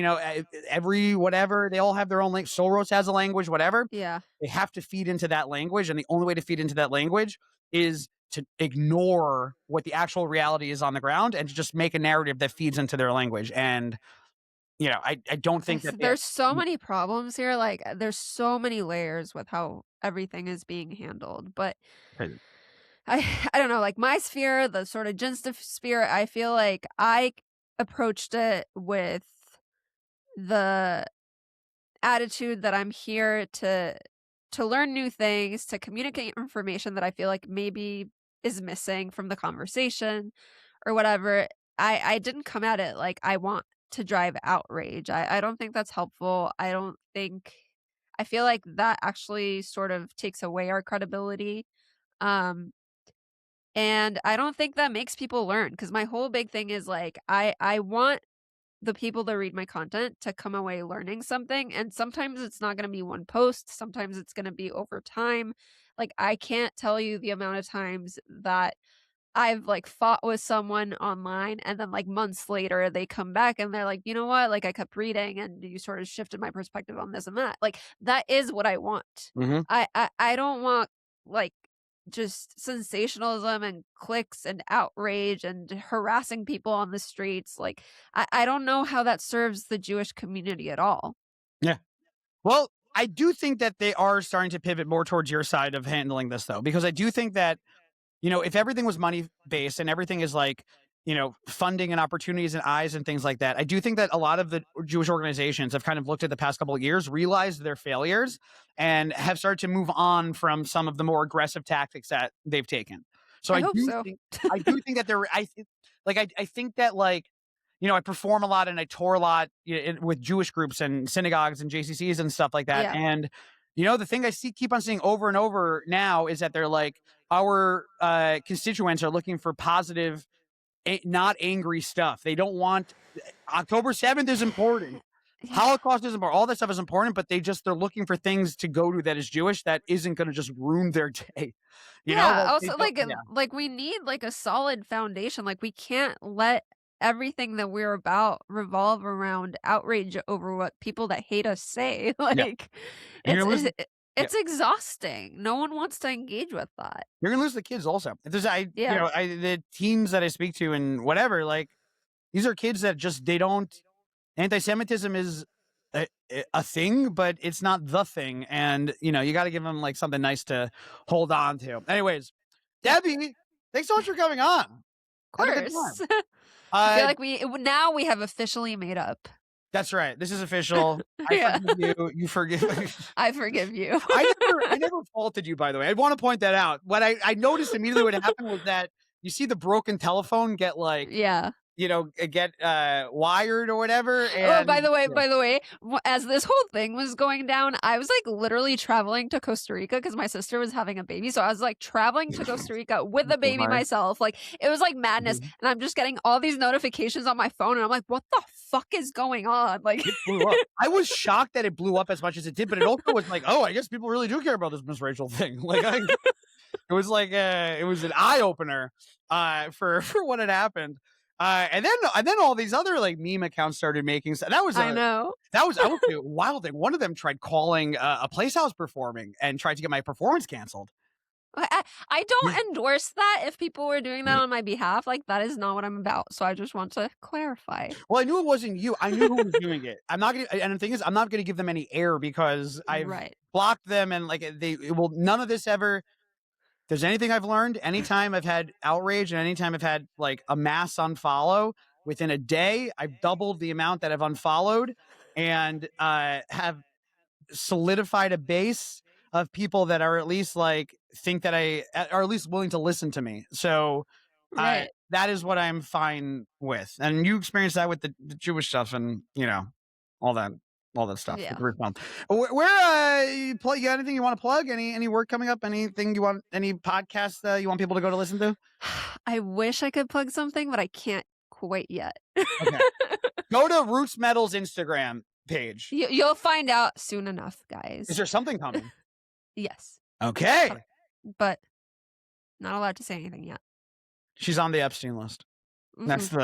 every whatever, they all have their own language. Soros has a language, whatever. Yeah. They have to feed into that language. And the only way to feed into that language is to ignore what the actual reality is on the ground and to just make a narrative that feeds into their language. And, I don't think that There's so many problems here. Like there's so many layers with how everything is being handled. But they're I I don't know, like my sphere, the sort of Jinsta sphere, I feel like I approached it with the attitude that I'm here to learn new things, to communicate information that I feel like maybe is missing from the conversation or whatever. I didn't come at it like I want to drive outrage. I don't think that's helpful. I feel like that actually sort of takes away our credibility. Um and I don't think that makes people learn because my whole big thing is like I want the people that read my content to come away learning something. And sometimes it's not going to be one post, sometimes it's going to be over time. Like, I can't tell you the amount of times that I've like fought with someone online and then like months later they come back and they're like, you know what? Like, I kept reading and you sort of shifted my perspective on this and that. Like, that is what I want. Mhm. I don't want like just sensationalism and clicks and outrage and harassing people on the streets. Like, I don't know how that serves the Jewish community at all. Yeah. Well, I do think that they are starting to pivot more towards your side of handling this, though, because I do think that, if everything was money based and everything is like, funding and opportunities and eyes and things like that, I do think that a lot of the Jewish organizations have kind of looked at the past couple of years, realized their failures, and have started to move on from some of the more aggressive tactics that they've taken. So I hope so. I do think that I think that like, I perform a lot and I tour a lot with Jewish groups and synagogues and JCCs and stuff like that. Yeah. And You know, the thing I keep on seeing over and over now is that they're like, our constituents are looking for positive, not angry stuff. They don't want October 7th is important. Yeah. Holocaust is important. All that stuff is important, but they're looking for things to go to that is Jewish that isn't going to just ruin their day. You know, Yeah, like they also, don't. Yeah, like, we need, like, a solid foundation, like, we can't let everything that we're about revolve around outrage over what people that hate us say, yeah. like, You're it's gonna lose. it's Yeah, it's exhausting. No one wants to engage with that. you're gonna lose the kids also. If there's Yeah. the teens that I speak to and whatever, like these are kids that just they don't. Anti-Semitism is a thing, but it's not the thing, and you got to give them like something nice to hold on to. Anyways, Yeah, Debbie, thanks so much for coming on. of Have a good course. time. I feel Uh, like now we have officially made up. that's right. This is official. I Yeah. forgive you. You forgive. I forgive you. I never faulted you, by the way. I want to point that out. What I noticed immediately what happened was that you see the broken telephone get like Yeah. get wired or whatever, Oh, and yeah. by the way, as this whole thing was going down, I was like literally traveling to Costa Rica because my sister was having a baby. So I was like traveling to Costa Rica with I'm the so baby sorry. myself. Like it was like madness. Mhm. And I'm just getting all these notifications on my phone. And I'm like, what the fuck is going on? Like, It blew up. I was shocked that it blew up as much as it did, but it also was like, oh, I guess people really do care about this Miss Rachel thing. Like, it was like it was an eye opener for what had happened. And then all these other like meme accounts started making. So that was I know. I would say a wild thing. One of them tried calling a place I was performing and tried to get my performance canceled. I Yeah. don't endorse that if people were doing that on my behalf. Like, that is not what I'm about. So I just want to clarify. Well, I knew it wasn't you. I knew who was doing it. I'm not gonna. And the thing is, I'm not gonna give them any air because I've Right. blocked them and like they it will none of this ever. There's anything I've learned, anytime I've had outrage and anytime I've had like a mass unfollow within a day, I've doubled the amount that I've unfollowed and have solidified a base of people that are at least like think that I are at least willing to listen to me. So Right. that is what I'm fine with. And you experienced that with the Jewish stuff and all that all that stuff with Yeah. the reform. You got anything you want to plug? Any work coming up? Anything you want? Any podcasts you want people to go to listen to? I wish I could plug something, but I can't quite yet. Okay, go to Roots Metal's Instagram page. You'll find out soon enough, Is guys. there something coming? Yes. Okay, But not allowed to say anything yet. she's on the Epstein list. That's Mhm.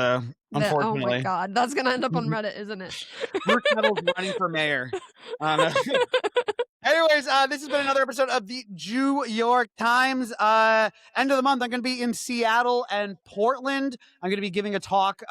Oh my unfortunately. god, that's gonna end up on Reddit, isn't it? Roots Metal's running for mayor. Anyways, this has been another episode of the Jew York Times. End of the month, I'm going to be in Seattle and Portland. I'm going to be giving a talk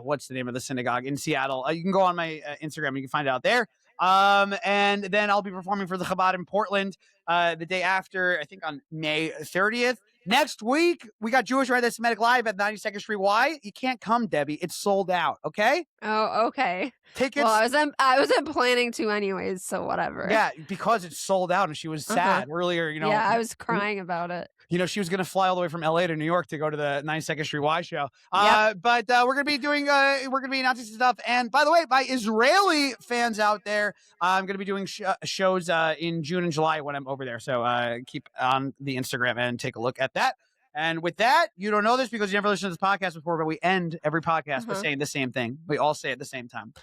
what's the name of the synagogue in Seattle? You can go on my Instagram. You can find it out there. And then I'll be performing for the Chabad in Portland the day after, I think on May 30th. Next week, we got Jewish Right Semitic Live at 92nd Street Y. You can't come, Debbie. It's sold out, okay? Oh, okay. Tickets. Well, I wasn't planning to anyways, so whatever. Yeah, because it's sold out and she was sad earlier, Yeah, I was crying about it. she was going to fly all the way from LA to New York to go to the 92nd Street Y show. Yep. But we're going to be doing, we're going to be announcing some stuff. And by the way, my Israeli fans out there, I'm going to be doing shows in June and July when I'm over there. So keep on the Instagram and take a look at that. And with that, you don't know this because you never listened to this podcast before, but we end every podcast by saying the same thing. We all say it at the same time.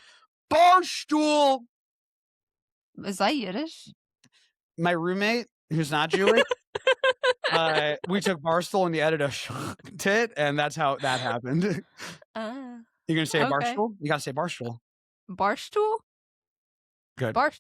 Barstool. Is that Yiddish? My roommate, who's not Jewish, we took Barstool and the editor shocked it, and that's how that happened. You're gonna say Okay. Barstool? You gotta say Barstool. Barstool? Good.